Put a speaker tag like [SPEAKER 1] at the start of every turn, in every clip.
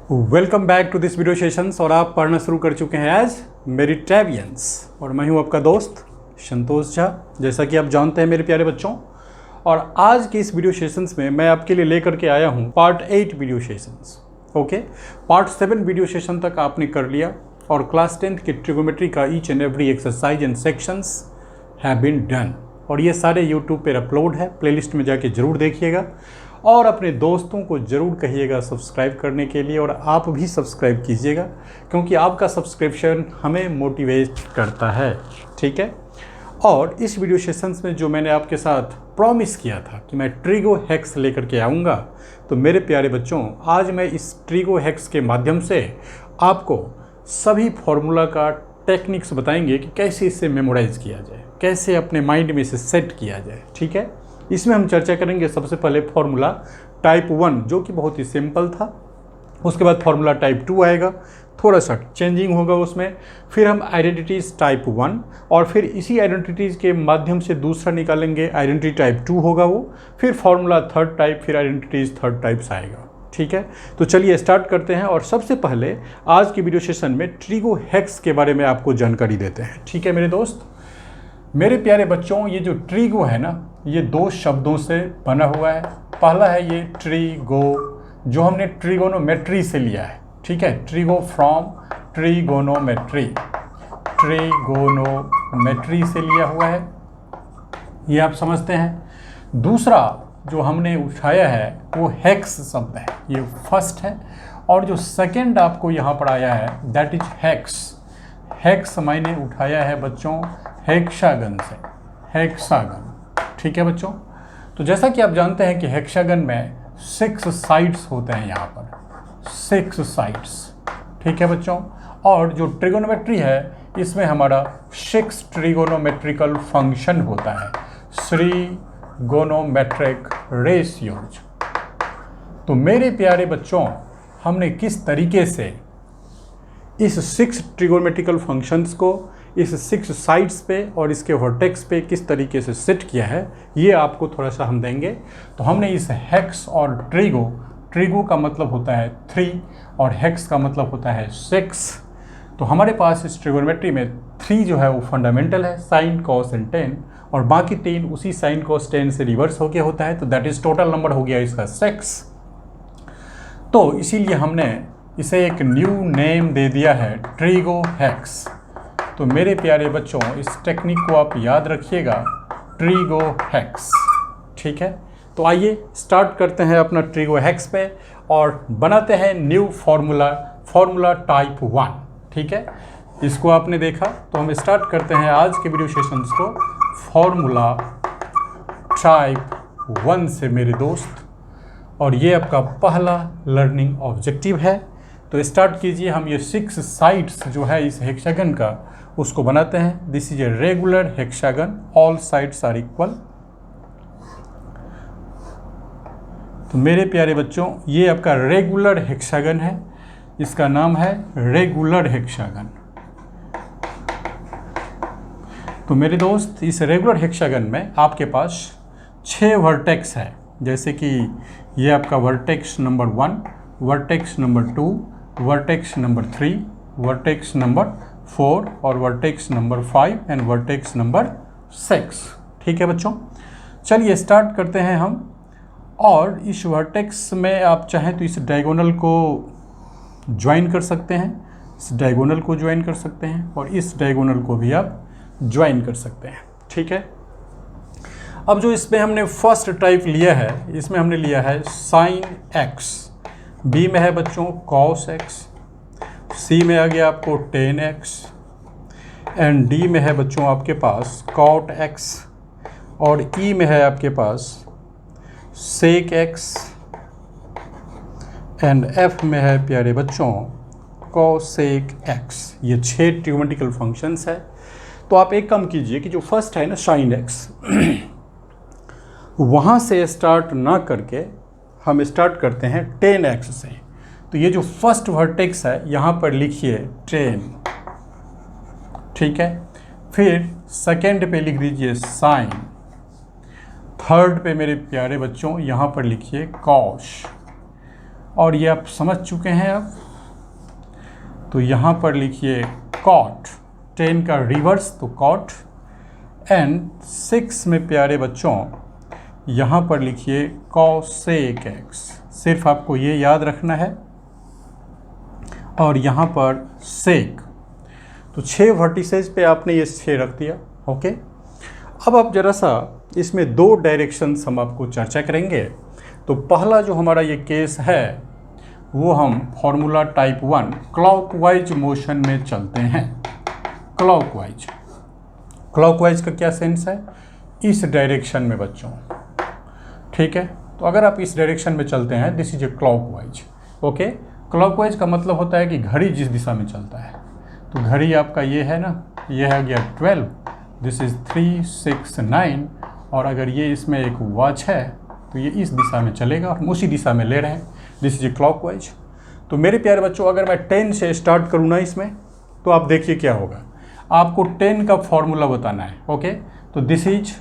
[SPEAKER 1] Welcome back to this video sessions. और आप पढ़ना शुरू कर चुके हैं एज मेरिटेवियंस और मैं हूं आपका दोस्त संतोष झा, जैसा कि आप जानते हैं मेरे प्यारे बच्चों। और आज के इस वीडियो सेशंस में मैं आपके लिए लेकर के आया हूं part 8 video sessions. Okay, part 7 video session तक आपने कर लिया और क्लास 10th के ट्रिगोमेट्री का each and every exercise and sections have been done. और ये सारे यूट्यूब पर अपलोड है, प्लेलिस्ट में जाके ज़रूर देखिएगा और अपने दोस्तों को ज़रूर कहिएगा सब्सक्राइब करने के लिए। और आप भी सब्सक्राइब कीजिएगा क्योंकि आपका सब्सक्रिप्शन हमें मोटिवेट करता है, ठीक है। और इस वीडियो सेशंस में जो मैंने आपके साथ प्रॉमिस किया था कि मैं ट्रिगो हैक्स लेकर के आऊँगा, तो मेरे प्यारे बच्चों आज मैं इस ट्रिगो हैक्स के माध्यम से आपको सभी फॉर्मूला का टेक्निक्स बताएंगे कि कैसे इसे मेमोराइज किया जाए, कैसे अपने माइंड में इसे सेट किया जाए, ठीक है। इसमें हम चर्चा करेंगे सबसे पहले फॉर्मूला टाइप 1 जो कि बहुत ही सिंपल था। उसके बाद फॉर्मूला टाइप 2 आएगा, थोड़ा सा चेंजिंग होगा उसमें। फिर हम आइडेंटिटीज़ टाइप 1 और फिर इसी आइडेंटिटीज़ के माध्यम से दूसरा निकालेंगे, आइडेंटिटी टाइप 2 होगा वो। फिर फॉर्मूला थर्ड टाइप, फिर आइडेंटिटीज़ थर्ड टाइप्स आएगा, ठीक है। तो चलिए स्टार्ट करते हैं और सबसे पहले आज की वीडियो सेशन में ट्रिगो हैक्स के बारे में आपको जानकारी देते हैं, ठीक है मेरे दोस्त। मेरे प्यारे बच्चों, ये जो ट्रिगो है ना, ये दो शब्दों से बना हुआ है। पहला है ये ट्रिगो जो हमने ट्रिगोनोमेट्री से लिया है, ठीक है। ट्रिगो फ्रॉम ट्रिगोनोमेट्री, ट्रिगोनोमेट्री से लिया हुआ है, ये आप समझते हैं। दूसरा जो हमने उठाया है वो हेक्स शब्द है, ये फर्स्ट है। और जो सेकंड आपको यहाँ पर आया है दैट इज हेक्स। हेक्स मैंने उठाया है बच्चों हेक्सागन से, हेक्सागन, ठीक है बच्चों। तो जैसा कि आप जानते हैं कि हेक्सागन में 6 साइड्स होते हैं, यहाँ पर 6 साइड्स, ठीक है बच्चों। और जो ट्रिगोनोमेट्री है इसमें हमारा 6 ट्रिगोनोमेट्रिकल फंक्शन होता है, ट्रिगोनोमेट्रिक रेशियोज। तो मेरे प्यारे बच्चों, हमने किस तरीके से इस 6 ट्रिगोनोमेट्रिकल फंक्शंस को इस 6 साइड्स पे और इसके वर्टेक्स पे किस तरीके से सेट किया है, ये आपको थोड़ा सा हम देंगे। तो हमने इस हेक्स और ट्रिगो का मतलब होता है 3 और हेक्स का मतलब होता है 6। तो हमारे पास इस ट्रिगोनोमेट्री में 3 जो है वो फंडामेंटल है, साइन कॉस एंड टेन, और बाकी 3 उसी साइन कॉस टेन से रिवर्स होके होता है। तो दैट इज टोटल नंबर हो गया इसका 6। तो इसीलिए हमने इसे एक न्यू नेम दे दिया है ट्रिगो हैक्स। तो मेरे प्यारे बच्चों, इस टेक्निक को आप याद रखिएगा, ट्रिगो हैक्स, ठीक है। तो आइए स्टार्ट करते हैं अपना ट्रिगो हैक्स पे और बनाते हैं न्यू फॉर्मूला टाइप 1, ठीक है। इसको आपने देखा, तो हम स्टार्ट करते हैं आज के वीडियो सेशंस को फॉर्मूला टाइप 1 से मेरे दोस्त। और ये आपका पहला लर्निंग ऑब्जेक्टिव है। तो स्टार्ट कीजिए। हम ये 6 साइड्स जो है इस हेक्सागन का उसको बनाते हैं। This is a regular hexagon, all sides are equal. तो मेरे प्यारे बच्चों, ये आपका रेगुलर हेक्सागन है, इसका नाम है रेगुलर हेक्सागन। तो मेरे दोस्त, इस रेगुलर हेक्सागन में आपके पास 6 वर्टेक्स है, जैसे कि ये आपका vertex number 1, vertex number 2, vertex number 3, vertex number 4 और vertex number 5 and vertex number 6, ठीक है बच्चों। चलिए स्टार्ट करते हैं हम। और इस वर्टेक्स में आप चाहें तो इस डायगोनल को ज्वाइन कर सकते हैं, इस डायगोनल को ज्वाइन कर सकते हैं और इस डायगोनल को भी आप ज्वाइन कर सकते हैं, ठीक है। अब जो इसमें हमने फर्स्ट टाइप लिया है, इसमें हमने लिया है साइन एक्स, बी में है बच्चों कॉस एक्स, सी में आ गया आपको टेन एक्स एंड डी में है बच्चों आपके पास कॉट एक्स और ई में है आपके पास सेक एक्स एंड एफ में है प्यारे बच्चों कोसेक एक्स। ये 6 ट्रिगोनोमेट्रिकल फंक्शंस है। तो आप एक काम कीजिए कि जो फर्स्ट है ना साइन एक्स, वहाँ से स्टार्ट ना करके हम स्टार्ट करते हैं 10x से। तो ये जो फर्स्ट वर्टेक्स है यहाँ पर लिखिए 10, ठीक है। फिर सेकेंड पे लिख दीजिए साइन, थर्ड पे मेरे प्यारे बच्चों यहाँ पर लिखिए कॉस और ये आप समझ चुके हैं अब। तो यहाँ पर लिखिए कॉट, 10 का रिवर्स तो कॉट, एंड 6 में प्यारे बच्चों यहाँ पर लिखिए कॉसेक एक्स। सिर्फ आपको ये याद रखना है। और यहाँ पर सेक, तो 6 वर्टिसेस पे आपने ये 6 रख दिया। ओके, अब आप जरा सा इसमें 2 डायरेक्शंस हम आपको चर्चा करेंगे। तो पहला जो हमारा ये केस है वो हम फॉर्मूला टाइप 1 क्लॉकवाइज मोशन में चलते हैं। क्लॉकवाइज, क्लॉकवाइज का क्या सेंस है? इस डायरेक्शन में बच्चों, ठीक है। तो अगर आप इस डायरेक्शन में चलते हैं, this is A clockwise. Okay, clockwise का मतलब होता है कि घड़ी जिस दिशा में चलता है। तो घड़ी आपका ये है ना, ये है गया 12, दिस इज 3, 6, 9, और अगर ये इसमें एक वॉच है तो ये इस दिशा में चलेगा और हम उसी दिशा में ले रहे हैं, दिस इज ए क्लॉकवाइज। तो मेरे प्यारे बच्चों, अगर मैं 10 से स्टार्ट करूँ ना इसमें, तो आप देखिए क्या होगा। आपको 10 का फॉर्मूला बताना है। ओके, तो दिस इज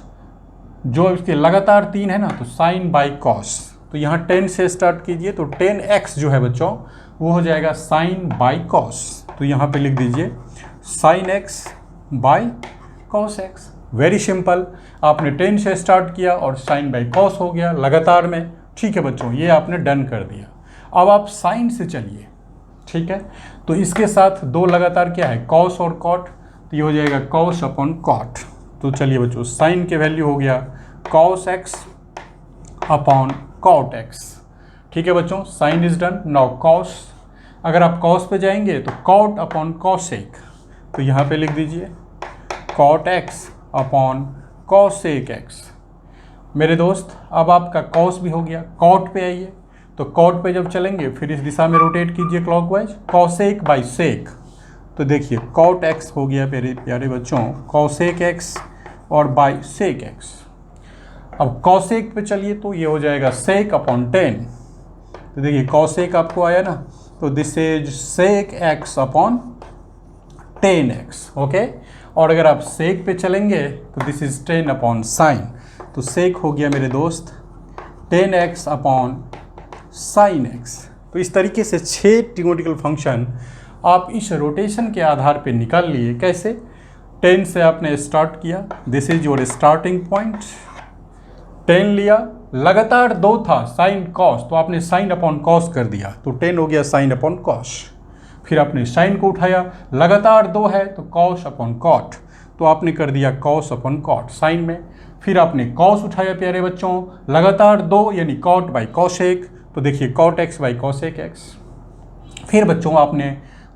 [SPEAKER 1] जो इसके लगातार 3 है ना, तो साइन बाई कॉस। तो यहाँ 10 से स्टार्ट कीजिए, तो 10x जो है बच्चों वो हो जाएगा साइन बाई कॉस। तो यहाँ पे लिख दीजिए sine x by cos x। Very simple, आपने 10 से स्टार्ट किया और साइन बाई कॉस हो गया लगातार में। ठीक है बच्चों, ये आपने डन कर दिया। अब आप साइन से चलिए, ठीक है। तो इसके साथ 2 लगातार क्या है, कॉस और कॉट, तो ये हो जाएगा कॉस अपॉन कॉट। तो चलिए बच्चों, साइन के वैल्यू हो गया cos x upon cot x. ठीक है बच्चों, sine is done. Now cos, अगर आप कॉस पे जाएंगे तो कॉट अपॉन कॉसेक, तो यहाँ पे लिख दीजिए cot x upon cosec x. मेरे दोस्त, अब आपका कॉस भी हो गया, कॉट पे आइए। तो कॉट पे जब चलेंगे फिर इस दिशा में रोटेट कीजिए क्लॉकवाइज, कॉसेक बाई सेक। तो देखिए कॉट एक्स हो गया मेरे प्यारे बच्चों कॉसेक एक्स और बाई सेक एक्स। अब कॉसेक पे चलिए तो ये हो जाएगा सेक अपॉन 10। तो देखिए कॉसेक आपको आया ना, तो this is sec x upon 10x। Okay, और अगर आप सेक पे चलेंगे तो दिस इज 10 अपॉन साइन। तो सेक हो गया मेरे दोस्त 10x अपॉन साइन एक्स। तो इस तरीके से 6 ट्रिगोनोमेट्रिकल फंक्शन आप इस रोटेशन के आधार पे निकाल लिए। कैसे? 10 से आपने स्टार्ट किया, this is your starting point. 10 लिया, लगातार 2 था साइन कॉस, तो आपने साइन अपॉन कॉस कर दिया, तो 10 हो गया साइन अपॉन कॉस। फिर आपने साइन को उठाया, लगातार 2 है तो कॉस अपॉन कॉट, तो आपने कर दिया कॉस अपॉन कॉट साइन में। फिर आपने कॉस उठाया प्यारे बच्चों, लगातार 2 यानी कॉट बाई कॉसेक, तो देखिए cot x by cosec x. फिर बच्चों आपने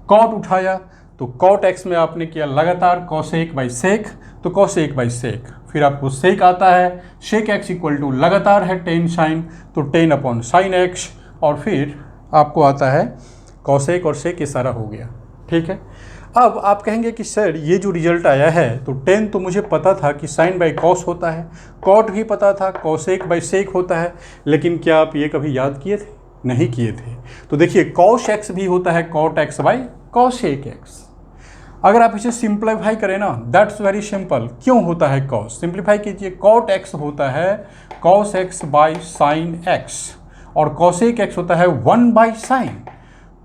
[SPEAKER 1] कॉट उठाया, तो कॉट एक्स में आपने किया लगातार कॉसेक बाई सेक, तो कॉसेक बाई सेक। फिर आपको सेक आता है, सेक एक्स इक्वल टू लगातार है 10 साइन, तो 10 अपॉन साइन एक्स, और फिर आपको आता है कॉसेक और सेक, ये सारा हो गया। ठीक है, अब आप कहेंगे कि सर ये जो रिजल्ट आया है, तो 10 तो मुझे पता था कि साइन बाई कॉस होता है, कॉट भी पता था कॉसेक बाई सेक होता है, लेकिन क्या आप ये कभी याद किए थे? नहीं किए थे। तो देखिए कॉस एक्स भी होता है cot x by cosec x. अगर आप इसे सिंप्लीफाई करें ना, दैट्स वेरी सिंपल। क्यों होता है कॉस? सिंप्लीफाई कीजिए, कॉट एक्स होता है cos x by sine x, और कॉसेक एक्स होता है 1 बाई साइन।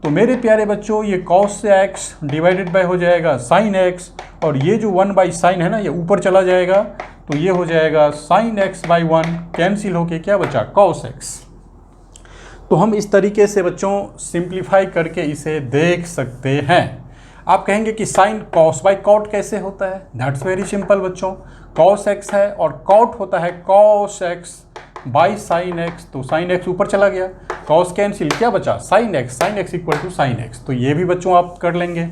[SPEAKER 1] तो मेरे प्यारे बच्चों, ये कॉस से एक्स डिवाइडेड बाय हो जाएगा साइन एक्स, और ये जो 1 बाई साइन है ना, ये ऊपर चला जाएगा, तो ये हो जाएगा साइन एक्स बाई 1, कैंसिल होके क्या बचा? Cos x. तो हम इस तरीके से बच्चों सिंप्लीफाई करके इसे देख सकते हैं। आप कहेंगे कि साइन कॉस बाई कॉट कैसे होता है? दैट्स वेरी सिंपल बच्चों, कॉस एक्स है और कॉट होता है cos x by sine x, तो साइन एक्स ऊपर चला गया, कॉस कैंसिल, क्या बचा? Sine x equal to sine x. तो ये भी बच्चों आप कर लेंगे,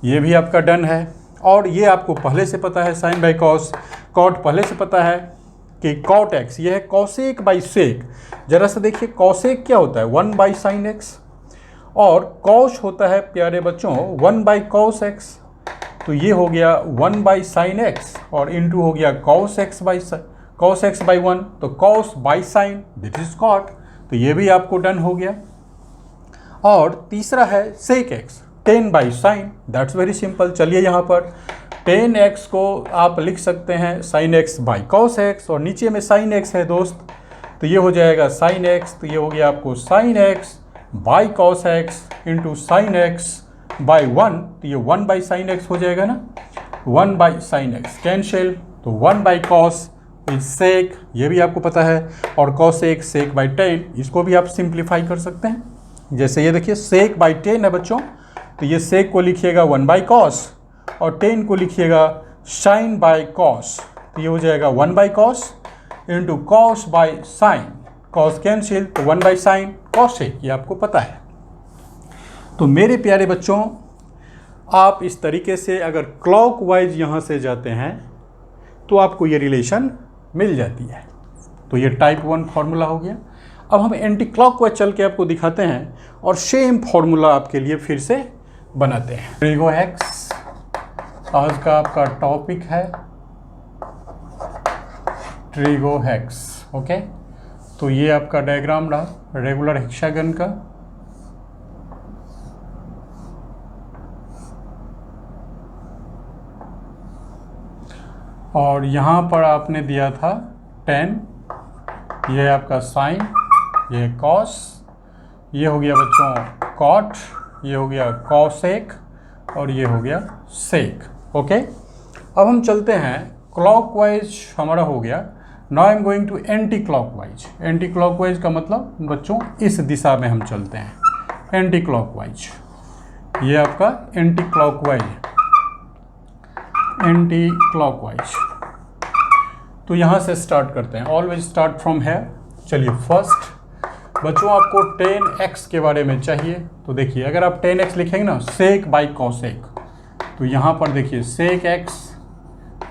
[SPEAKER 1] ये भी आपका डन है। और ये आपको पहले से पता है साइन बाई कॉस, कॉट पहले से पता है कि कॉट एक्स ये है कॉसेक बाई सेक। जरा सा देखिए कॉसेक क्या होता है? 1 बाई साइन एक्स, और कॉस होता है प्यारे बच्चों 1 बाई कॉस एक्स, तो ये हो गया 1 बाई साइन एक्स, और इंटू हो गया कॉस एक्स बाई 1, तो cos by sine, this is cot. तो ये भी आपको डन हो गया। और तीसरा है sec x, 10 by sine, that's very simple. चलिए यहाँ पर 10x को आप लिख सकते हैं sine x by cos x, और नीचे में साइन एक्स है दोस्त, तो ये हो जाएगा साइन एक्स, तो ये हो गया आपको sign x by cos x into sine x by 1, तो ये 1 बाई साइन एक्स हो जाएगा ना, 1 बाई साइन एक्स कैंसिल, तो 1 बाई कॉस सेक, ये भी आपको पता है, और कॉस एक सेक बाई 10, इसको भी आप सिंप्लीफाई कर सकते हैं। जैसे ये देखिए सेक बाई 10 है बच्चों, तो ये सेक को लिखिएगा 1 बाई कॉस और 10 को लिखिएगा साइन बाई कॉस, तो ये हो जाएगा 1 by cos into cos by sign, cos cancel, तो 1 बाई साइन कॉस सेक, ये आपको पता है। तो मेरे प्यारे बच्चों, आप इस तरीके से अगर क्लॉकवाइज यहाँ से जाते हैं तो आपको ये रिलेशन मिल जाती है। तो ये टाइप 1 फार्मूला हो गया। अब हम एंटी क्लॉकवाइज चल के आपको दिखाते हैं और सेम फार्मूला आपके लिए फिर से बनाते हैं। ट्रिगो हेक्स आज का आपका टॉपिक है, ट्रिगो हेक्स। ओके, तो ये आपका डायग्राम रहा रेगुलर हेक्सागन का। और यहाँ पर आपने दिया था 10, ये आपका साइन, ये कॉस, ये हो गया बच्चों कॉट, ये हो गया कॉसेक और ये हो गया सेक। ओके, अब हम चलते हैं क्लॉकवाइज, हमारा हो गया। Now I am going to anti clockwise. Anti clockwise का मतलब बच्चों इस दिशा में हम चलते हैं, एंटी क्लॉकवाइज। ये आपका एंटी क्लॉकवाइज, एंटी क्लॉकवाइज। तो यहाँ से स्टार्ट करते हैं, ऑलवेज स्टार्ट फ्रॉम हेयर। चलिए फर्स्ट बच्चों आपको 10x के बारे में चाहिए, तो देखिए अगर आप 10x लिखेंगे ना सेक बाई कॉसेक, तो यहाँ पर देखिए sec x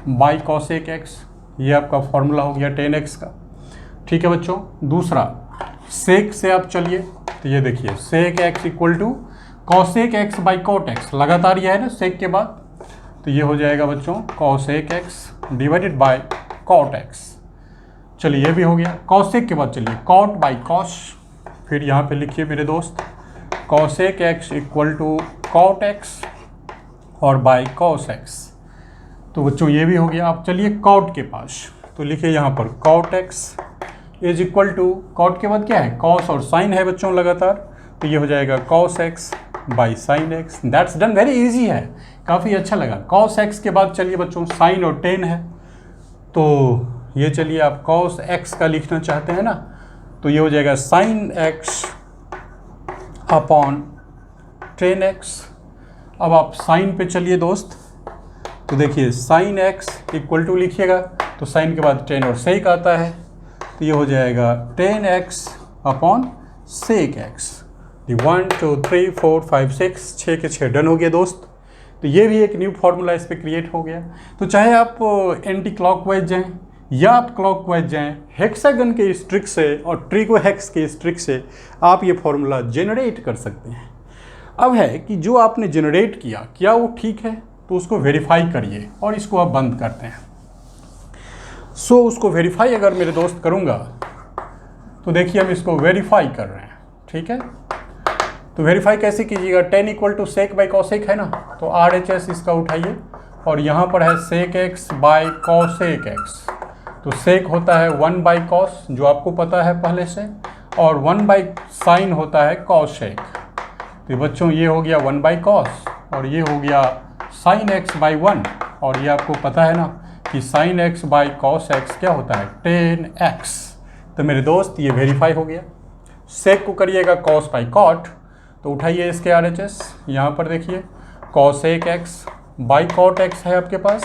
[SPEAKER 1] by cosec x, ये आपका फॉर्मूला हो गया 10x का। ठीक है बच्चों, दूसरा सेक से आप चलिए, तो ये देखिए sec x equal to cosec x by cot x, लगातार ये है ना सेक के बाद, तो ये हो जाएगा बच्चों cosec x divided by cot x। चलिए ये भी हो गया। कॉसेक के बाद चलिए कॉट बाई कॉस, फिर यहाँ पे लिखिए मेरे दोस्त cosec x equal to cot x और बाई कॉस x। तो बच्चों ये भी हो गया। आप चलिए कॉट के पास, तो लिखिए यहाँ पर cot x is equal to, cot के बाद क्या है कॉस और साइन है बच्चों लगातार, तो ये हो जाएगा cos x by sine x। That's done, very easy है, काफ़ी अच्छा लगा। कॉस x के बाद चलिए बच्चों साइन और 10 है, तो ये चलिए आप कॉस x का लिखना चाहते हैं ना, तो ये हो जाएगा साइन x अपॉन 10x। अब आप साइन पे चलिए दोस्त, तो देखिए साइन x इक्वल टू लिखिएगा, तो साइन के बाद 10 और सेक आता है, तो ये हो जाएगा 10x अपॉन सेक x। 1 2 3 4 5 6, 6 के 6 डन हो गया दोस्त। तो ये भी एक न्यू फार्मूला इस पर क्रिएट हो गया। तो चाहे आप एंटी क्लॉकवाइज जाएं या आप क्लॉकवाइज जाएं, हेक्सागन के इस ट्रिक से और ट्रिगो हेक्स के इस ट्रिक से आप ये फार्मूला जनरेट कर सकते हैं। अब है कि जो आपने जनरेट किया क्या वो ठीक है, तो उसको वेरीफाई करिए और इसको आप बंद करते हैं। सो उसको वेरीफाई अगर मेरे दोस्त करूँगा, तो देखिए हम इसको वेरीफाई कर रहे हैं। ठीक है, तो वेरीफाई कैसे कीजिएगा, 10 equal to sec by cosec है ना, तो RHS इसका उठाइए और यहाँ पर है सेक x बाई कॉसेक x, तो सेक होता है 1 बाई कॉस जो आपको पता है पहले से, और 1 बाई साइन होता है कॉसेक। तो बच्चों ये हो गया 1 बाई कॉस और ये हो गया साइन x बाई 1, और ये आपको पता है ना कि sine x by cos x क्या होता है 10x। तो मेरे दोस्त ये वेरीफाई हो गया। सेक को करिएगा कॉस बाई कॉट, तो उठाइए इसके RHS, यहाँ पर देखिए cosec x by cot x है आपके पास।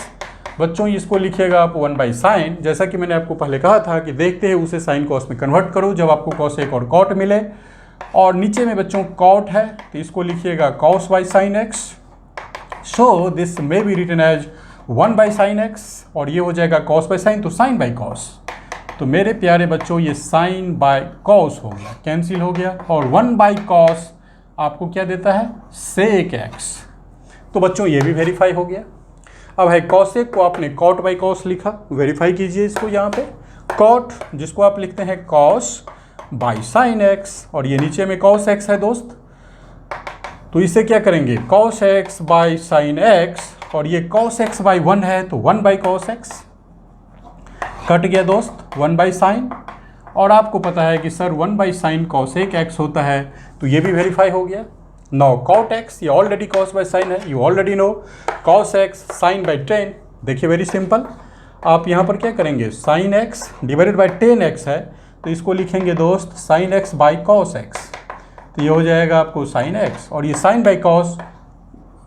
[SPEAKER 1] बच्चों इसको लिखिएगा आप 1 बाई साइन, जैसा कि मैंने आपको पहले कहा था कि देखते हैं उसे साइन कॉस में कन्वर्ट करो जब आपको कॉसेक और कॉट मिले। और नीचे में बच्चों कॉट है, तो इसको लिखिएगा cos by sine x। So this may be written as 1 by sine x, और ये हो जाएगा कॉस बाई साइन, तो साइन बाई कॉस। तो मेरे प्यारे बच्चों ये साइन बाई कॉस हो गया, कैंसिल हो गया, और 1 बाई कॉस आपको क्या देता है सेक x। तो बच्चों ये भी वेरीफाई हो गया। अब है कॉसेक को आपने कॉट बाई कॉस लिखा, वेरीफाई कीजिए इसको यहाँ पे, कॉट जिसको आप लिखते हैं कॉस बाई साइन x, और ये नीचे में कॉस x है दोस्त, तो इसे क्या करेंगे cos x by sine x, और ये कॉस x बाई 1 है तो 1 बाई कॉस x, कट गया दोस्त 1 बाई साइन, और आपको पता है कि सर 1/sin cosec x होता है, तो ये भी वेरीफाई हो गया। नाउ cot x ये ऑलरेडी cos बाय साइन है, you already know cos x sin by tan। देखिए वेरी सिंपल, आप यहाँ पर क्या करेंगे, sin x divided by tan x है, तो इसको लिखेंगे दोस्त sin x by cos x, तो ये हो जाएगा आपको sin x, और ये sin बाई cos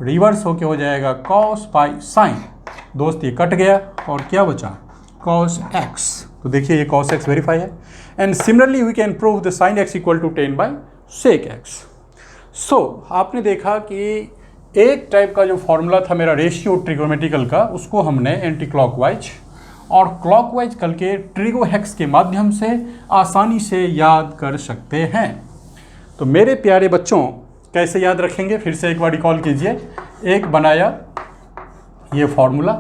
[SPEAKER 1] रिवर्स होके हो जाएगा cos बाई sin। दोस्त ये कट गया और क्या बचा, cos x। तो देखिए ये cos x वेरीफाई है। And similarly we can prove the sin x equal to tan by sec x। सो आपने देखा कि एक टाइप का जो फॉर्मूला था मेरा रेशियो ट्रिगोनोमेट्रिकल का, उसको हमने एंटी क्लॉकवाइज और क्लॉकवाइज करके ट्रिगो हेक्स के माध्यम से आसानी से याद कर सकते हैं। तो मेरे प्यारे बच्चों कैसे याद रखेंगे, फिर से एक बार रिकॉल कीजिए। एक बनाया ये फॉर्मूला,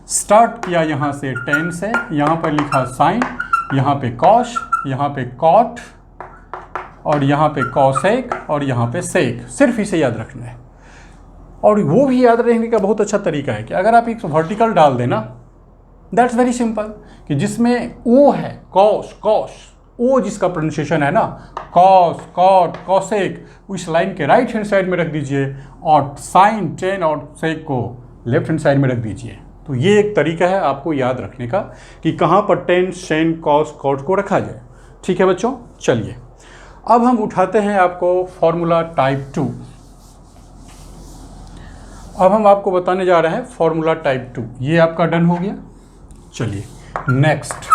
[SPEAKER 1] स्टार्ट किया यहाँ से tan से, यहाँ पर लिखा sin, यहाँ पे cos, यहाँ पे cot, और यहाँ पे cosec, और यहाँ पे sec। सिर्फ इसे याद रखना है। और वो भी याद रखने का बहुत अच्छा तरीका है कि अगर आप एक वर्टिकल डाल देना, दैट्स वेरी सिंपल, कि जिसमें ओ है cos ओ जिसका प्रोनाउंसिएशन है ना, cos cot cosec, उस लाइन के राइट हैंड साइड में रख दीजिए, और sin tan और sec को लेफ्ट हैंड साइड में रख दीजिए। तो ये एक तरीका है आपको याद रखने का कि कहाँ पर tan sin cos cot को रखा जाए। ठीक है बच्चों, चलिए अब हम उठाते हैं आपको फॉर्मूला टाइप 2। अब हम आपको बताने जा रहे हैं फॉर्मूला टाइप 2। ये आपका डन हो गया। चलिए नेक्स्ट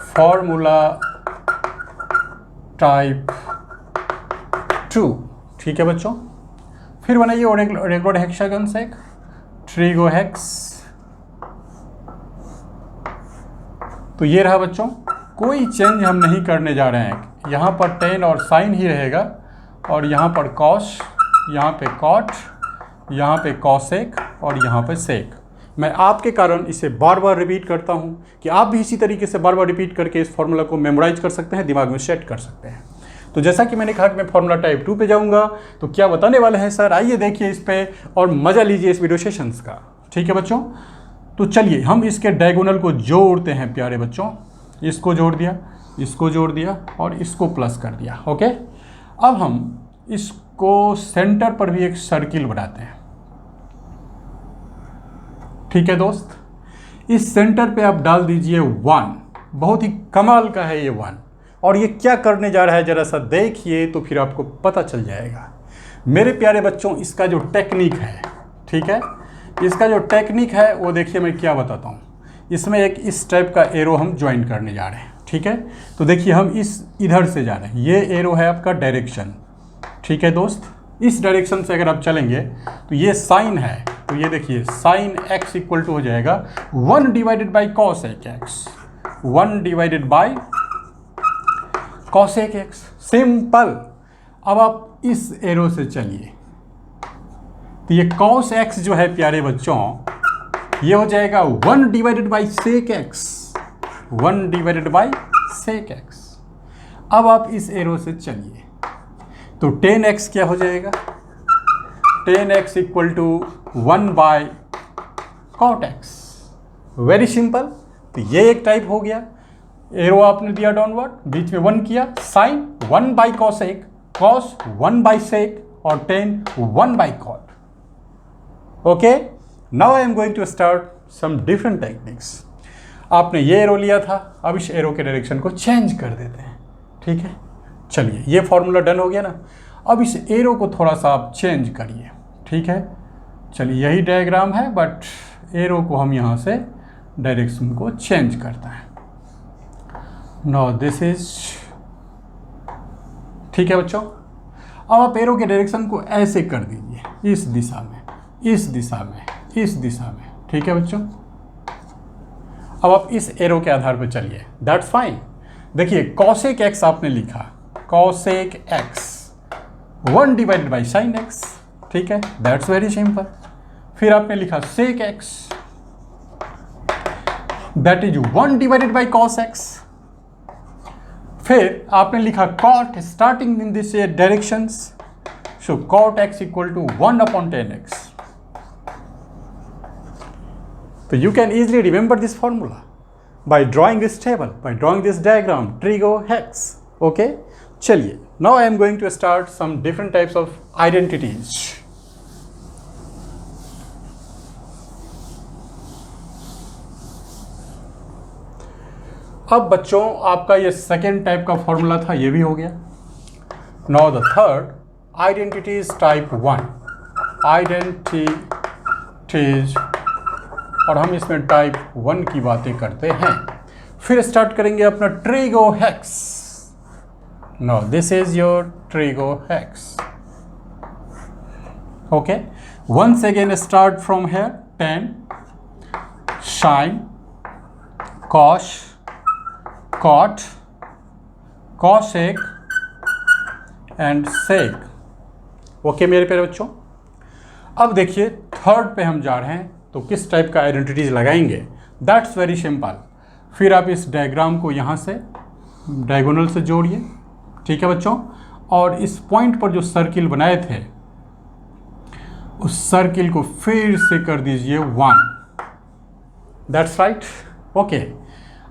[SPEAKER 1] फॉर्मूला टाइप 2। ठीक है बच्चों, फिर बनाइए रेगुलर हेक्सागन से एक ट्रिगो हेक्स। तो ये रहा बच्चों, कोई चेंज हम नहीं करने जा रहे हैं। यहाँ पर tan और sin ही रहेगा, और यहाँ पर cos, यहाँ पे cot, यहाँ पे cosec, और यहाँ पे sec। मैं आपके कारण इसे बार बार रिपीट करता हूँ कि आप भी इसी तरीके से बार बार रिपीट करके इस फॉर्मूला को मेमोराइज कर सकते हैं, दिमाग में सेट कर सकते हैं। तो जैसा कि मैंने कहा कि मैं फॉर्मूला टाइप 2 पे जाऊँगा, तो क्या बताने वाले हैं सर, आइए देखिए इस पे और मज़ा लीजिए इस वीडियो सेशंस का। ठीक है बच्चों, तो चलिए हम इसके डायगोनल को जोड़ते हैं प्यारे बच्चों। इसको जोड़ दिया, इसको जोड़ दिया, और इसको प्लस कर दिया। ओके, अब हम इसको सेंटर पर भी एक सर्किल बनाते हैं। ठीक है दोस्त, इस सेंटर पे आप डाल दीजिए 1। बहुत ही कमाल का है ये 1, और ये क्या करने जा रहा है जरा सा देखिए, तो फिर आपको पता चल जाएगा। मेरे प्यारे बच्चों, इसका जो टेक्निक है, ठीक है, इसका जो टेक्निक है वो देखिए मैं क्या बताता हूँ। इसमें एक इस टाइप का एरो हम ज्वाइन करने जा रहे हैं। ठीक है, तो देखिए हम इधर से जा रहे हैं, ये एरो है आपका डायरेक्शन। ठीक है दोस्त, इस डायरेक्शन से अगर आप चलेंगे तो ये साइन है, तो ये देखिए साइन x इक्वल टू हो जाएगा 1 divided by cosec x, 1 divided by cosec x। Simple. अब आप इस एरो से चलिए, तो ये cos x जो है प्यारे बच्चों, ये हो जाएगा 1 divided by sec x, 1 divided by sec x। अब आप इस एरो से चलिए, तो tan x क्या हो जाएगा, tan x equal to 1 by cot x। Very simple. तो ये एक टाइप हो गया, एरो आपने दिया डाउनवर्ड, बीच में 1 किया, sine 1 by cosec, cos 1 by sec, और tan 1 by cot। Okay, now I am going to start some different techniques. आपने ये एरो लिया था, अब इस एरो के डायरेक्शन को चेंज कर देते हैं। ठीक है, चलिए ये फॉर्मूला डन हो गया ना। अब इस एरो को थोड़ा सा आप चेंज करिए। ठीक है, चलिए यही डायग्राम है, बट एरो को हम यहाँ से डायरेक्शन को चेंज करते हैं। नाउ दिस इज, ठीक है बच्चों, अब आप एरो के डायरेक्शन को ऐसे कर दीजिए, इस दिशा में, इस दिशा में, इस दिशा में। ठीक है बच्चों, अब आप इस एरो के आधार पर चलिए, दैट्स फाइन। देखिए cosec x आपने लिखा, cosec x 1 divided by sin x। ठीक है, दैट्स वेरी सिंपल। फिर आपने लिखा sec x, that is 1 divided by cos x। फिर आपने लिखा cot starting in this directions, so cot x equal to 1 upon tan x। तो you can easily remember this formula. by drawing this table, by drawing this diagram, trigohex. Okay, चलिए, now I am going to start some different types of identities. अब बच्चों आपका ये second type का formula था, ये भी हो गया. Now the third identities type 1 identities, और हम इसमें टाइप 1 की बातें करते हैं. फिर स्टार्ट करेंगे अपना trigohex. Now this is your trigohex. Okay, once again start from here. Tan, sine, cos, cot, cosec and sec. Okay मेरे प्यारे बच्चों, अब देखिए थर्ड पे हम जा रहे हैं, तो किस टाइप का आइडेंटिटीज लगाएंगे. That's very simple. फिर आप इस डायग्राम को यहाँ से डायगोनल से जोड़िए, ठीक है बच्चों, और इस पॉइंट पर जो सर्किल बनाए थे उस सर्किल को फिर से कर दीजिए 1. That's right. ओके,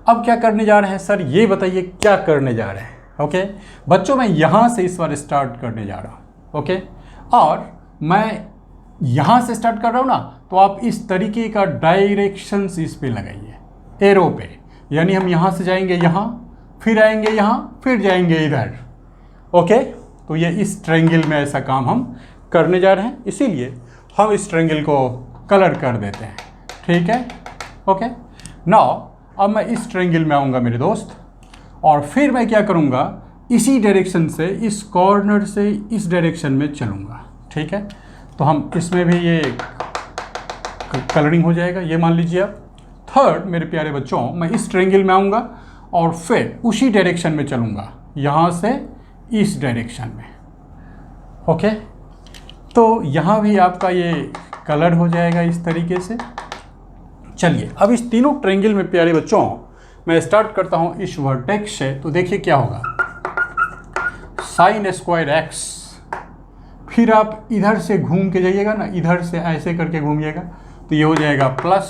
[SPEAKER 1] अब क्या करने जा रहे हैं सर, ये बताइए क्या करने जा रहे हैं. ओके बच्चों, मैं यहाँ से इस बार स्टार्ट करने जा रहा हूँ. ओके, और मैं यहाँ से स्टार्ट कर रहा हूँ ना, तो आप इस तरीके का डायरेक्शंस इस पे लगाइए एरो पे. यानी हम यहाँ से जाएंगे यहाँ, फिर आएंगे यहाँ, फिर जाएंगे इधर. ओके, तो ये इस ट्रायंगल में ऐसा काम हम करने जा रहे हैं, इसीलिए हम इस ट्रायंगल को कलर कर देते हैं. ठीक है. ओके, नाउ अब मैं इस ट्रायंगल में आऊँगा मेरे दोस्त, और फिर मैं क्या करूँगा, इसी डायरेक्शन से, इस कॉर्नर से इस डायरेक्शन में चलूँगा. ठीक है, तो हम इसमें भी ये कलरिंग हो जाएगा. ये मान लीजिए आप. थर्ड मेरे प्यारे बच्चों, मैं इस ट्रायंगल में आऊँगा और फिर उसी डायरेक्शन में चलूँगा, यहाँ से इस डायरेक्शन में. ओके, तो यहाँ भी आपका ये कलर हो जाएगा इस तरीके से. चलिए, अब इस तीनों ट्रायंगल में प्यारे बच्चों मैं स्टार्ट करता हूँ इस वर्टेक्स से. तो देखिए क्या होगा, साइन स्क्वायर एक्स. फिर आप इधर से घूम के जाइएगा ना, इधर से ऐसे करके घूमिएगा, तो ये हो जाएगा plus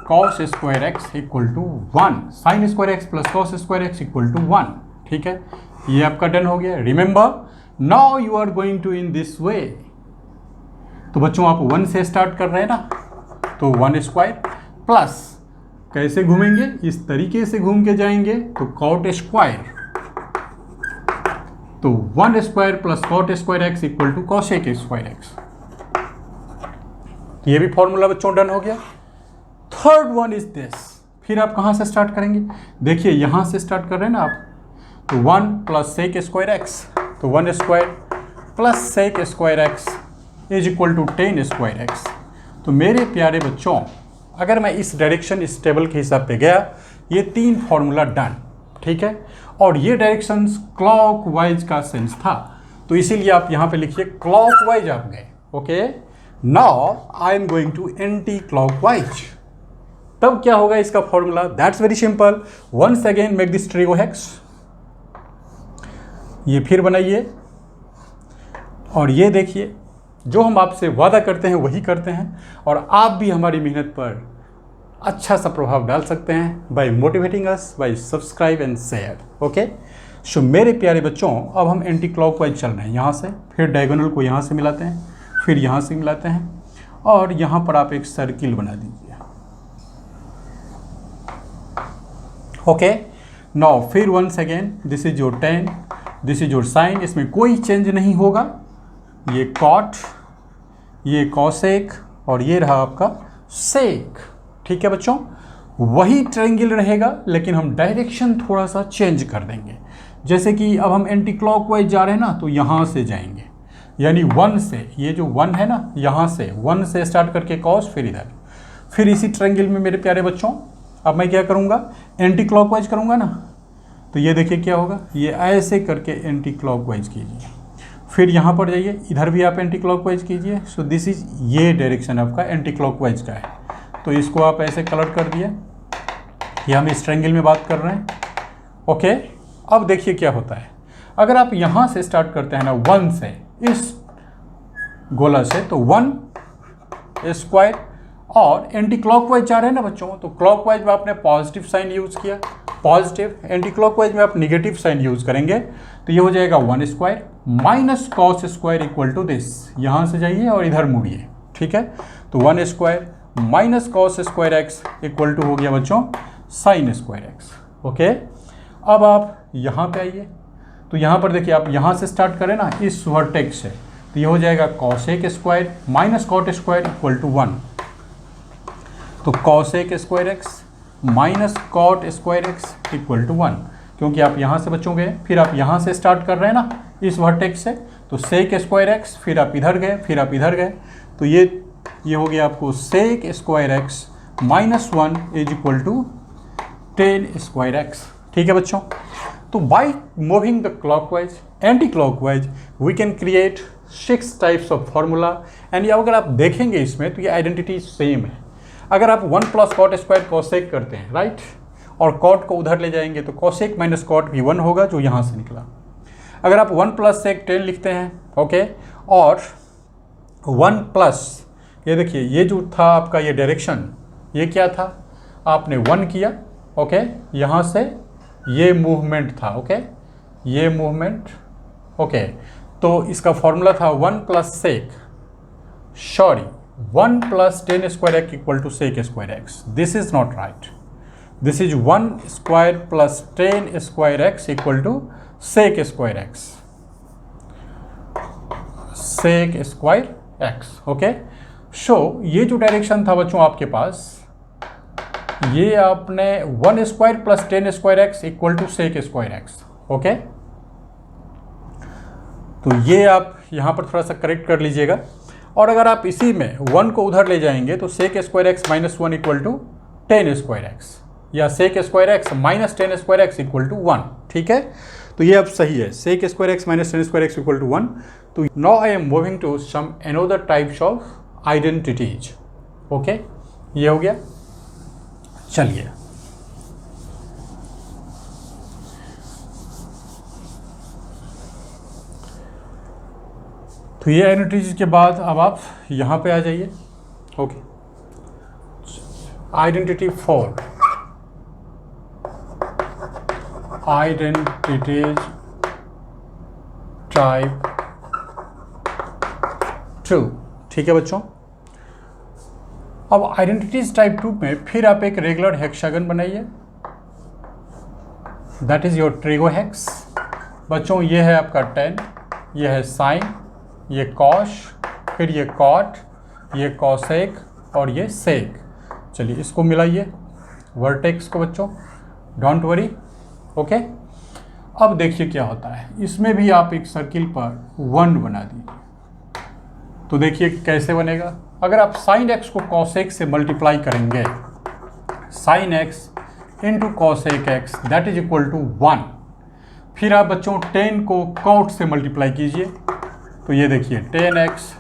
[SPEAKER 1] cos square x equal to 1. Sine square x plus cos square x equal to 1. ठीक है, ये आपका डन हो गया. Remember, now you are going to in this way. तो बच्चों आप 1 से स्टार्ट कर रहे हैं ना, तो 1 स्क्वायर प्लस कैसे घूमेंगे, इस तरीके से घूम के जाएंगे, तो कॉट स्क्वायर. तो 1 square plus cot square x equal to cosec square x. ये भी फॉर्मूला बच्चों डन हो गया. Third one is this. फिर आप कहाँ से स्टार्ट करेंगे, देखिए यहाँ से स्टार्ट कर रहे हैं ना आप, तो 1 प्लस सेक स्क्वायर एक्स, तो 1 square plus sec square x is equal to 10 square x. तो मेरे प्यारे बच्चों, अगर मैं इस डायरेक्शन, इस टेबल के हिसाब पे गया, ये 3 फॉर्मूला डन. ठीक है, और ये डायरेक्शंस क्लॉकवाइज का सेंस था, तो इसीलिए आप यहाँ पे लिखिए क्लॉकवाइज आप गए. Okay, now I am going to anti clockwise. तब क्या होगा इसका formula, that's very simple. Once again make this trigohex. ये फिर बनाइए, और ये देखिए जो हम आपसे वादा करते हैं वही करते हैं, और आप भी हमारी मेहनत पर अच्छा सा प्रभाव डाल सकते हैं by motivating us, by subscribe and share. Okay, so मेरे प्यारे बच्चों, अब हम एंटी क्लॉकवाइज चल रहे हैं. यहाँ से फिर डायगोनल को यहाँ से मिलाते हैं, फिर यहाँ से मिलाते हैं, और यहाँ पर आप एक सर्किल बना दीजिए. ओके, नाउ फिर once again this is your 10, this is your sine. इसमें कोई चेंज नहीं होगा. ये कॉट, ये कॉसेक, और ये रहा आपका सेक. ठीक है बच्चों, वही ट्रायंगल रहेगा, लेकिन हम डायरेक्शन थोड़ा सा चेंज कर देंगे. जैसे कि अब हम एंटी क्लॉकवाइज जा रहे हैं ना, तो यहाँ से जाएंगे, यानी 1 से, ये जो 1 है ना, यहाँ से 1 से स्टार्ट करके कॉस, फिर इधर, फिर इसी ट्रायंगल में मेरे प्यारे बच्चों अब मैं क्या करूँगा, एंटी क्लॉकवाइज करूँगा ना, तो ये देखिए क्या होगा, ये ऐसे करके एंटी क्लॉकवाइज कीजिए. फिर यहाँ पर जाइए, इधर भी आप एंटी क्लॉकवाइज कीजिए. सो दिस इज, ये डायरेक्शन आपका एंटी क्लॉकवाइज का है. तो इसको आप ऐसे कलर कर दिए. ये हम इस ट्रायंगल में बात कर रहे हैं. ओके, अब देखिए क्या होता है, अगर आप यहाँ से स्टार्ट करते हैं ना 1 से, इस गोला से, तो 1 स्क्वायर और एंटी क्लॉकवाइज जा रहे हैं ना बच्चों, तो क्लॉकवाइज में आपने पॉजिटिव साइन यूज़ किया, पॉजिटिव, एंटी क्लॉकवाइज में आप निगेटिव साइन यूज़ करेंगे, तो ये हो जाएगा 1 square minus cos square equal to this. यहाँ से जाइए और इधर मुड़िए, ठीक है। तो 1 square minus cos square x equal to हो गया बच्चों साइन स्क्वायर एक्स। ओके, अब आप यहाँ पे आइए, तो यहाँ पर देखिए आप यहाँ से स्टार्ट करें ना इस वर्टेक्स से, तो ये हो जाएगा cosec square minus cot square equal to 1। तो cosec square x minus cot square x equal to 1, क्योंकि आप यहाँ से बच्चों गए, फिर आप यहाँ से स्टार्ट कर रहे हैं ना इस वर्टेक्स से, तो सेक स्क्वायर एक्स, फिर आप इधर गए, फिर आप इधर गए, तो ये हो गया आपको sec square x minus 1 is equal to tan square x. ठीक है बच्चों, तो by moving the clockwise anti clockwise we can create 6 types of formula. And अगर आप देखेंगे इसमें तो ये आइडेंटिटी सेम है। अगर आप 1 प्लस कॉट स्क्वायर कॉसेक करते हैं, राइट, और कॉट को उधर ले जाएंगे तो कॉसेक माइनस कॉट भी 1 होगा जो यहाँ से निकला। अगर आप 1 प्लस सेक 10 लिखते हैं, ओके, और 1 प्लस, ये देखिए ये जो था आपका ये डायरेक्शन, ये क्या था, आपने 1 किया, ओके, यहाँ से ये मूवमेंट था, ओके, ये मूवमेंट, ओके, तो इसका फॉर्मूला था 1 plus sec, sorry 1 plus 10 square x equal to sec square x. This is not right, this is 1 square plus 10 square x equal to sec square x, sec square x. Okay, so ये जो direction था बच्चों आपके पास, ये आपने 1 square plus 10 square x equal to sec square x. Okay, तो ये आप यहाँ पर थोड़ा सा करेक्ट कर लीजिएगा। और अगर आप इसी में 1 को उधर ले जाएंगे तो sec square x minus 1 equal to 10 square x, या sec square x minus 10 square x equal to 1। ठीक है, तो ये अब सही है, sec square x minus 10 square x equal to 1। तो now I am moving to some another types of identities. Okay, ये हो गया। चलिए, तो ये आइडेंटिटीज के बाद अब आप यहाँ पे आ जाइए। Okay, identity 4, identities type 2। ठीक है बच्चों, अब आइडेंटिटीज टाइप 2 में फिर आप एक रेगुलर हेक्सागन बनाइए, दैट इज योर ट्रिगोहेक्स। बच्चों ये है आपका 10, ये है साइन, ये कॉश, फिर ये कॉट, ये कॉसेक और ये सेक। चलिए इसको मिलाइए वर्टेक्स को बच्चों, डोंट वरी। ओके, अब देखिए क्या होता है, इसमें भी आप एक सर्किल पर 1 बना दीजिए। तो देखिए कैसे बनेगा, अगर आप साइन एक्स को कॉसेक से मल्टीप्लाई करेंगे, sine x into cosec x that is equal to 1। फिर आप बच्चों 10 को कॉट से मल्टीप्लाई कीजिए, तो ये देखिए 10x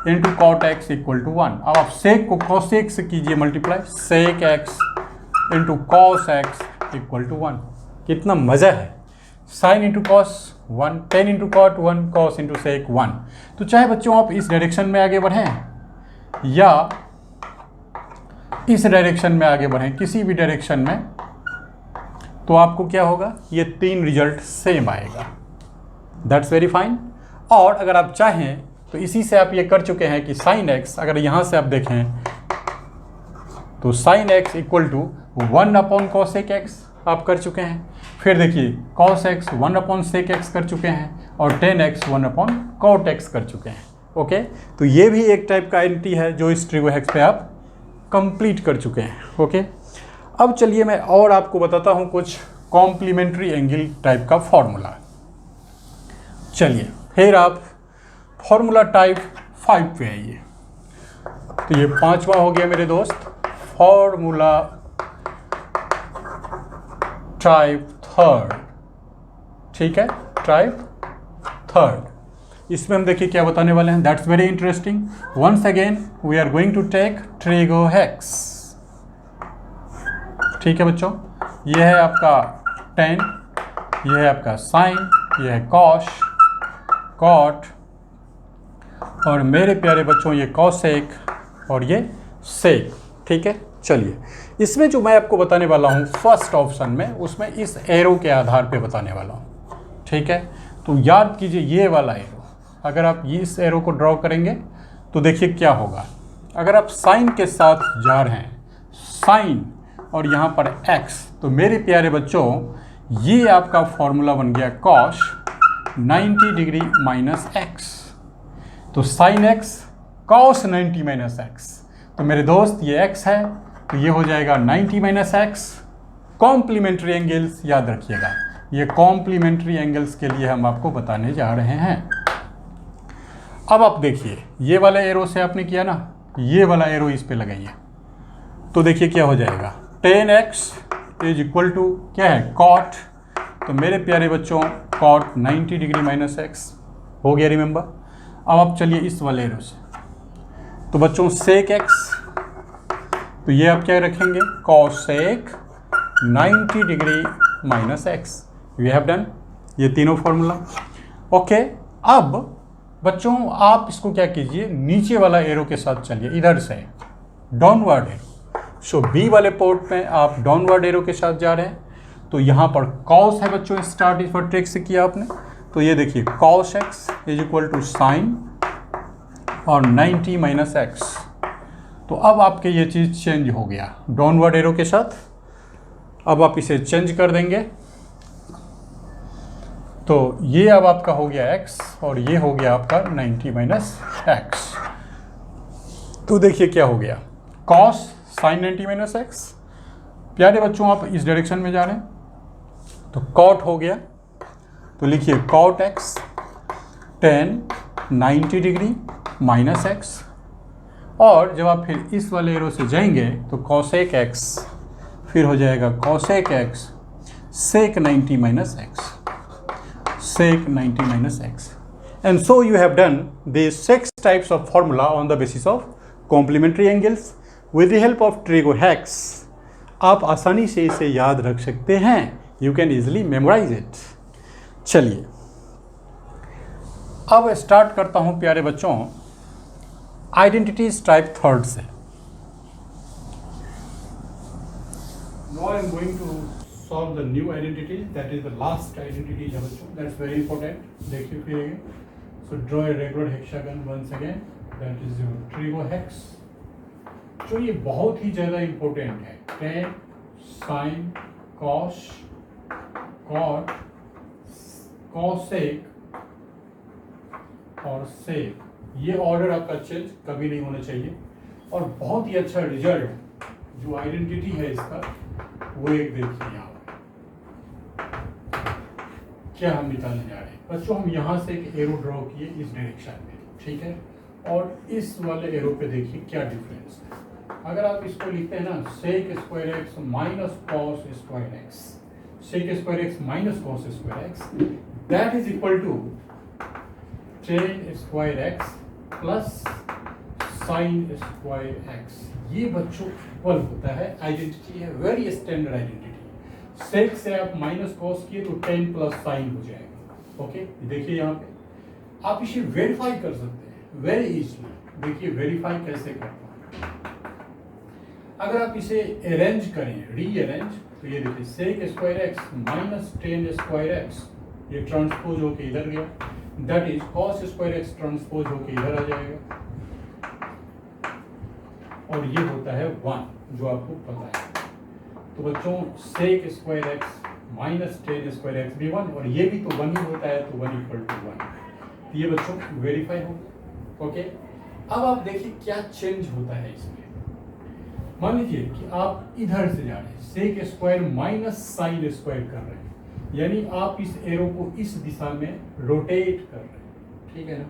[SPEAKER 1] into cot x equal to 1। अब आप सेक को कॉसेक से कीजिए multiply, sec x into cos x equal to 1। कितना मज़ा है, sine into cos 1, 10 into cot 1, cos into sec 1। तो चाहे बच्चों आप इस डायरेक्शन में आगे बढ़ें या इस डायरेक्शन में आगे बढ़ें, किसी भी डायरेक्शन में, तो आपको क्या होगा, ये 3 रिजल्ट सेम आएगा। That's very fine. और अगर आप चाहें तो इसी से आप ये कर चुके हैं कि साइन एक्स, अगर यहाँ से आप देखें तो sine x equal to 1 upon cosec x आप कर चुके हैं। फिर देखिए cos x 1 upon sec x कर चुके हैं, और 10x 1 अपॉन कॉट एक्स कर चुके हैं। ओके, तो ये भी एक टाइप का आइडेंटिटी है जो इस ट्रिगोहेक्स पे आप कंप्लीट कर चुके हैं। ओके, अब चलिए मैं और आपको बताता हूँ कुछ कॉम्प्लीमेंट्री एंगल टाइप का फॉर्मूला। चलिए फिर आप फॉर्मूला टाइप 5 पे आइए। तो ये 5वां हो गया मेरे दोस्त, फॉर्मूला टाइप 3। ठीक है, टाइप 3। इसमें हम देखिए क्या बताने वाले हैं, that's very interesting. Once again we are going to take trigohex. ठीक है बच्चों, ये है आपका 10, ये है आपका साइन, ये है कॉश, कॉट, और मेरे प्यारे बच्चों ये कॉसेक और ये सेक। ठीक है, चलिए इसमें जो मैं आपको बताने वाला हूँ फर्स्ट ऑप्शन में, उसमें इस एरो के आधार पे बताने वाला हूँ। ठीक है, तो याद कीजिए ये वाला एरो, अगर आप इस एरो को ड्रॉ करेंगे तो देखिए क्या होगा। अगर आप साइन के साथ जा रहे हैं, साइन और यहाँ पर एक्स, तो मेरे प्यारे बच्चों ये आपका फॉर्मूला बन गया कॉस 90 डिग्री माइनस एक्स। तो sine x cos 90 minus x, तो मेरे दोस्त ये x है, तो ये हो जाएगा 90 माइनस एक्स। कॉम्प्लीमेंट्री एंगल्स याद रखिएगा, ये कॉम्प्लीमेंट्री एंगल्स के लिए हम आपको बताने जा रहे हैं। अब आप देखिए ये वाला एरो से आपने किया ना, ये वाला एरो इस पे लगाइए, तो देखिए क्या हो जाएगा। 10x इज इक्वल टू क्या है, कॉट। तो मेरे प्यारे बच्चों कॉट 90 डिग्री माइनस एक्स हो गया, रिमेंबर। अब आप चलिए इस वाले एरो से, तो बच्चों सेक एक्स, तो ये आप क्या रखेंगे, cosec 90 degree minus x. We have done ये तीनों फॉर्मूला। ओके, अब बच्चों आप इसको क्या कीजिए, नीचे वाला एरो के साथ चलिए, इधर से डाउनवर्ड एरो। सो बी वाले पोर्ट में आप डाउनवर्ड एरो के साथ जा रहे हैं, तो यहाँ पर कॉस है बच्चों, स्टार्ट इस पर ट्रिक से किया आपने, तो ये देखिए cos x is equal to sine और 90 माइनस एक्स। तो अब आपके ये चीज़ चेंज हो गया डाउनवर्ड एरो के साथ। अब आप इसे चेंज कर देंगे, तो ये अब आपका हो गया x और ये हो गया आपका 90 माइनस एक्स। तो देखिए क्या हो गया, cos sin 90 माइनस एक्स। प्यारे बच्चों आप इस डायरेक्शन में जा रहे हैं, तो cot हो गया, तो लिखिए cot x tan 90 degree minus x. और जब आप फिर इस वाले एरो से जाएंगे तो cosec x फिर हो जाएगा cosec x sec 90 minus x, sec 90 minus x. And so you have done these 6 types of formula on the basis of complementary angles. With the help of Trigo hacks, आप आसानी से इसे याद रख सकते हैं। You can easily memorize it. चलिए अब स्टार्ट करता हूँ प्यारे बच्चों आइडेंटिटीज टाइप थर्ड से। Now I am going to solve the new identity, that is the last identity है बच्चों, that's very important। देखिए फिर again, so draw a regular hexagon once again, that is your trigo hex, जो ये बहुत ही ज़्यादा important है। tan, sin, cos, cot, cosec और sec, ये ऑर्डर आपका चेंज कभी नहीं होना चाहिए। और बहुत ही अच्छा रिजल्ट जो आइडेंटिटी है इसका, वो एक देखिए यहाँ क्या हम निकालने जा रहे हैं बच्चों। हम यहाँ से एक एरो ड्रॉ किए इस डायरेक्शन में, ठीक है, और इस वाले एरो पे देखिए क्या डिफरेंस है। अगर आप इसको लिखते हैं ना, sec square x minus cos square x, sec square x minus cos square x, that is equal to tan square x plus sine square x. ये बच्चों इक्वल होता है, आइडेंटिटी है, वेरी स्टैंडर्ड आइडेंटिटी। सेक से आप माइनस कॉस किए तो 10 plus sign हो जाएगा। ओके, देखिए यहाँ पे आप इसे वेरीफाई कर सकते हैं वेरी इजीली। देखिए वेरीफाई कैसे करते हैं, अगर आप इसे अरेंज करें, रीअरेंज, तो ये देखिए sec square x minus 10 square x, ये ट्रांसपोज होके इधर गया, that is cos square x transpose होके इधर आ जाएगा, और ये होता है 1 जो आपको पता है। तो बच्चों sec square x minus 10 square x भी 1, और ये भी तो 1 ही होता है, तो 1 इक्वल टू 1। तो ये बच्चों वेरीफाई हो गया। ओके, अब आप देखिए क्या चेंज होता है इसमें। मान लीजिए कि आप इधर से जा रहे हैं, sec square minus sine square कर रहे हैं, यानी आप इस एरो को इस दिशा में रोटेट कर रहे हैं, ठीक है ना।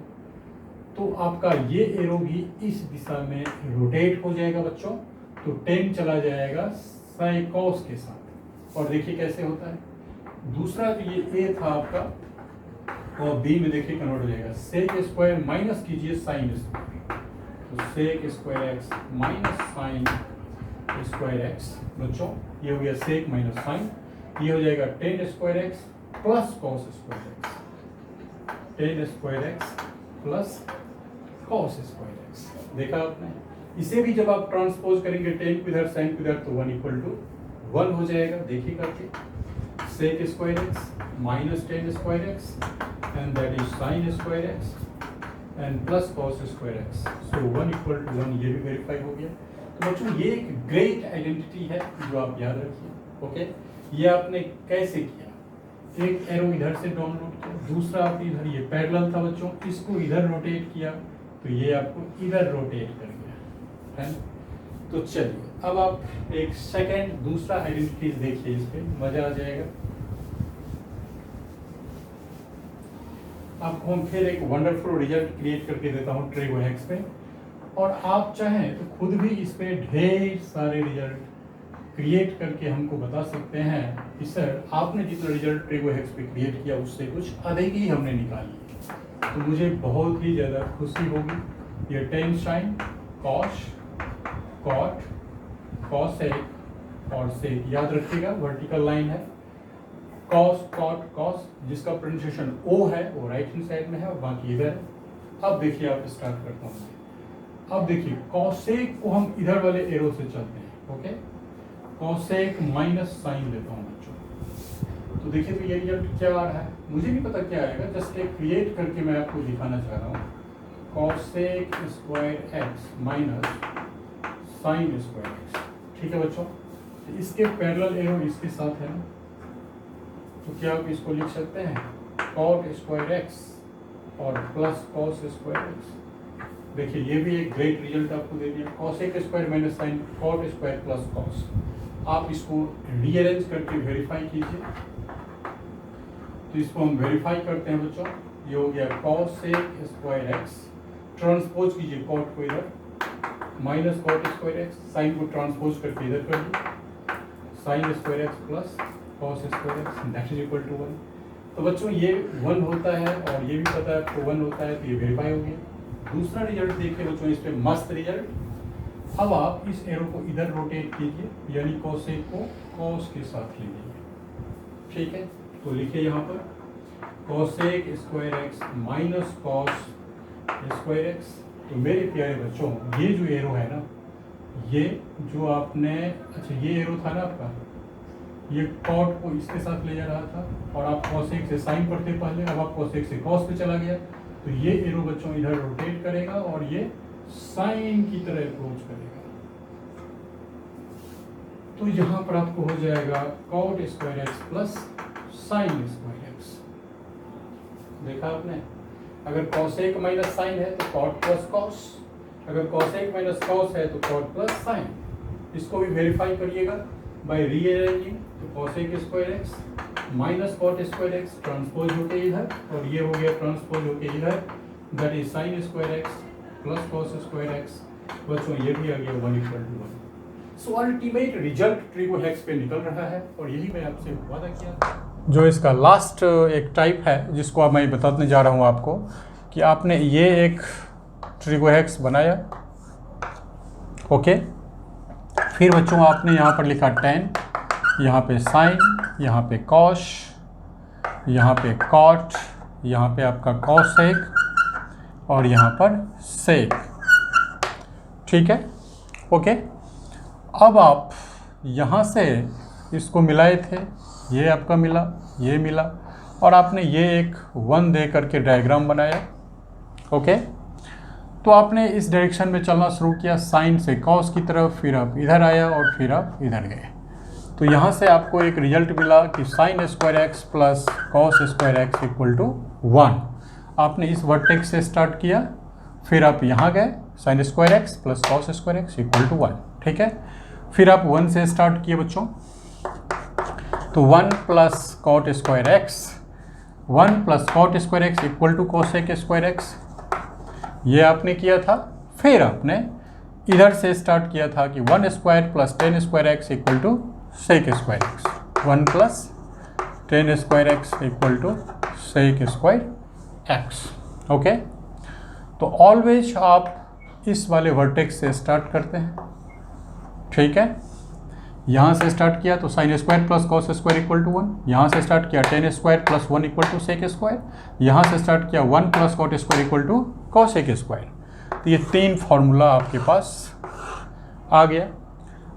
[SPEAKER 1] तो आपका ये एरो भी इस दिशा में रोटेट हो जाएगा बच्चों, तो 10 चला जाएगा साइकोस के साथ, और देखिए कैसे होता है। दूसरा जो ये ए था आपका, और बी में देखिए कन्वर्ट हो जाएगा, सेक स्क्वायर माइनस कीजिए साइन स्क्वायर, तो sec square x minus sine square x. बच्चों ये हो गया सेक माइनस साइन, ये हो जाएगा 10 square x plus cos square x, 10 square x plus cos square x. देखा आपने, इसे भी जब आप ट्रांसपोज करेंगे टेन को इधर साइन को इधर तो 1 इक्वल टू 1 हो जाएगा। देखिए करके sec square x minus tan square x and that is sine square x and plus cos square x, so 1 equal to 1, ये भी वेरीफाई हो गया। तो बच्चों ये एक ग्रेट आइडेंटिटी है जो आप याद रखिए। ओके, ये आपने कैसे किया, एक एरो इधर से डाउनलोड किया, दूसरा आप इधर, ये पैरेलल था बच्चों, इसको इधर रोटेट किया तो ये आपको इधर रोटेट कर गया है। तो चलिए अब आप एक सेकंड दूसरा आइडेंटिटीज देखिए, इस पे मजा आ जाएगा। आपको हम फिर एक वंडरफुल रिजल्ट क्रिएट करके देता हूँ ट्रिगो हेक्स पे, और आप चाहें तो खुद भी इस पे ढेर सारे रिजल्ट क्रिएट करके हमको बता सकते हैं कि सर आपने जितना रिजल्ट ट्रिगो हेक्स पे क्रिएट किया उससे कुछ अधिक ही हमने निकाली। तो मुझे बहुत ही ज़्यादा खुशी होगी। ये tan sine cos cot cosec और सेक, याद रखिएगा वर्टिकल लाइन है। कॉस कॉट कॉस जिसका प्रोनाउंसिएशन ओ है वो राइट हैंड साइड में है और बाकी इधर है। अब देखिए आप स्टार्ट करता हूँ। अब देखिए कॉसेक को हम इधर वाले एरो से चलते हैं। ओके, कॉसेक माइनस साइन लेता हूँ बच्चों। तो देखिए तो ये रिजल्ट क्या आ रहा है, मुझे नहीं पता क्या आएगा, जस्ट एक क्रिएट करके मैं आपको दिखाना चाह रहा हूँ। Cosec square x minus sine square x, ठीक है बच्चों। तो इसके पैरेलल एरो इसके साथ है ना, तो क्या आप इसको लिख सकते हैं कॉट स्क्वायर एक्स और प्लस कॉस स्क्वायर एक्स। देखिए ये भी एक ग्रेट रिजल्ट आपको दे दिया, cosec square minus sine cot square plus cos. आप इसको रीअरेंज करके वेरीफाई कीजिए। तो इसको हम वेरीफाई करते हैं बच्चों। ये हो गया कॉसेक स्क्वायर एक्स, ट्रांसपोज कीजिए कॉट को इधर, minus cot square x, sine को ट्रांसपोज करके इधर कर दी, sine square x plus cos square x that is equal to 1। तो बच्चों ये 1 होता है और ये भी पता है आपको 1 होता है, तो ये वेरीफाई हो गया। दूसरा रिजल्ट देखिए बच्चों, इस पे मस्त रिजल्ट। अब आप इस एरो को इधर रोटेट कीजिए, यानी कॉसेक को कॉस के साथ लीजिए, ठीक है। तो लिखिए यहाँ पर cosec square x minus cos square x. तो मेरे प्यारे बच्चों ये जो एरो है ना, ये जो आपने, अच्छा ये एरो था ना आपका, ये कॉट को इसके साथ ले जा रहा था और आप कॉसेक से साइन पढ़ते पहले, अब आप कॉसेक से कॉस पे चला गया। तो ये एरो बच्चों इधर रोटेट करेगा और ये साइन की तरह अप्रोच करेगा। तो यहाँ पर आपको हो जाएगा cot square x plus sine square x. देखा आपने, अगर कॉसेक माइनस साइन है तो कॉट प्लस कॉस, अगर कॉसेक माइनस कॉस है तो कॉट प्लस साइन। इसको भी वेरीफाई करिएगा बाय रीअरेंजिंग। तो cosec square x minus cot square x transpose होके इधर, और ये हो गया ट्रांसपोज होके इधर, that is sine square x plus cos square x. बच्चों ये भी आ गया 1 equal to 1। So ultimate result trigo hacks पे निकल रहा है, और यही मैं आपसे वादा किया था। जो इसका लास्ट एक टाइप है जिसको अब मैं बताने जा रहा हूँ आपको, कि आपने ये एक ट्रिगो हेक्स बनाया। ओके, फिर बच्चों आपने यहाँ पर लिखा 10, यहाँ पे साइन, यहाँ पे कॉस, यहाँ पे कॉट, यहाँ पे आपका कॉसेक और यहाँ पर सेक, ठीक है। ओके, अब आप यहाँ से इसको मिलाए थे, ये आपका मिला, ये मिला, और आपने ये एक 1 दे करके डायग्राम बनाया। ओके, तो आपने इस डायरेक्शन में चलना शुरू किया, साइन से कॉस की तरफ, फिर आप इधर आया और फिर आप इधर गए। तो यहाँ से आपको एक रिजल्ट मिला कि sine square x plus cos square x equal to 1। आपने इस वर्टेक्स से स्टार्ट किया, फिर आप यहाँ गए, sine square x plus cos square x equal to 1, ठीक है। फिर आप 1 से स्टार्ट किए बच्चों, तो 1 plus cot square x, 1 plus cot square x equal to cosec square x, ये आपने किया था। फिर आपने इधर से स्टार्ट किया था कि 1 square plus 10 square x equal to sec square x, 1 plus 10 square x equal to sec square x. Okay, तो ऑलवेज आप इस वाले वर्टेक्स से स्टार्ट करते हैं, ठीक है। यहाँ से स्टार्ट किया तो sine square plus cos square equal to 1, यहाँ से स्टार्ट किया 10 square plus 1 equal to sec square, यहाँ से स्टार्ट किया 1 plus cot square equal to cosec square. तो ये 3 फार्मूला आपके पास आ गया।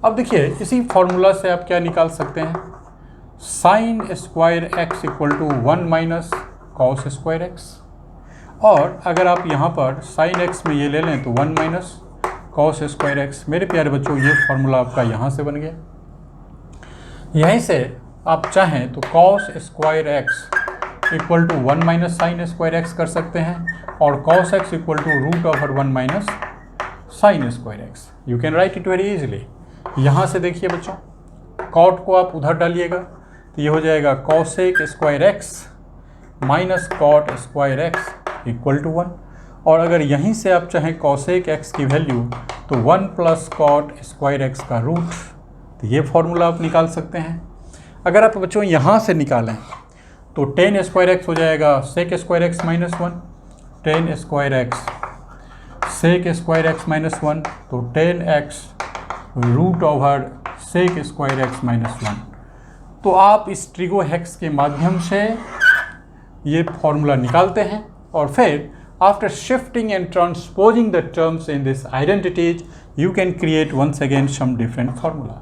[SPEAKER 1] अब देखिए इसी फार्मूला से आप क्या निकाल सकते हैं, sine square x equal to 1 minus cos square x. और अगर आप यहाँ पर साइन एक्स में ये ले लें तो 1 माइनस कॉस स्क्वायर एक्स। मेरे प्यारे बच्चों ये फार्मूला आपका यहाँ से बन गया। यहीं से आप चाहें तो cos square x equal to 1 minus sine square x कर सकते हैं और cos x equal to root over 1 minus sine square x. You can write it very easily. यहाँ से देखिए बच्चों, कॉट को आप उधर डालिएगा तो ये हो जाएगा cosec square x minus cot square x equal to 1। और अगर यहीं से आप चाहें कॉसेक एक्स की वैल्यू तो 1 प्लस कॉट स्क्वायर एक्स का रूट, तो ये फार्मूला आप निकाल सकते हैं। अगर आप बच्चों यहाँ से निकालें तो टेन स्क्वायर एक्स हो जाएगा sec square x minus 1, tan square x sec square x minus 1, तो 10x root over sec square x minus 1। तो आप इस ट्रिगो हेक्स के माध्यम से ये फॉर्मूला निकालते हैं और फिर after shifting and transposing the terms in this identities you can create once again some different formula.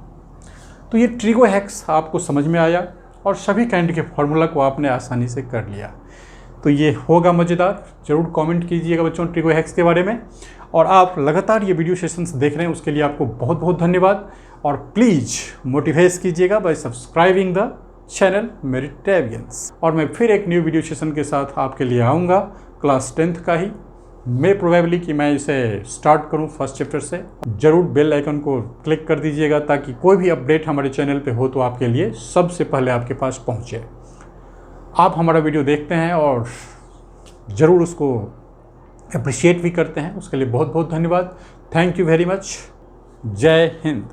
[SPEAKER 1] तो ये ट्रिगो हेक्स आपको समझ में आया और सभी काइंड के फार्मूला को आपने आसानी से कर लिया। तो ये होगा मज़ेदार। ज़रूर कमेंट कीजिएगा बच्चों ट्रिगो हेक्स के बारे में। और आप लगातार ये वीडियो सेशंस देख रहे हैं उसके लिए आपको बहुत बहुत धन्यवाद। और प्लीज़ मोटिवेट कीजिएगा बाय सब्सक्राइबिंग द चैनल मेरिटेवियंस। और मैं फिर एक न्यू वीडियो सेशन के साथ आपके लिए आऊँगा, क्लास 10th का ही। मैं प्रोबेबली कि मैं इसे स्टार्ट करूं फर्स्ट चैप्टर से। ज़रूर बेल आइकन को क्लिक कर दीजिएगा ताकि कोई भी अपडेट हमारे चैनल पे हो तो आपके लिए सबसे पहले आपके पास पहुंचे। आप हमारा वीडियो देखते हैं और ज़रूर उसको अप्रिशिएट भी करते हैं, उसके लिए बहुत बहुत धन्यवाद। Thank you very much. जय हिंद।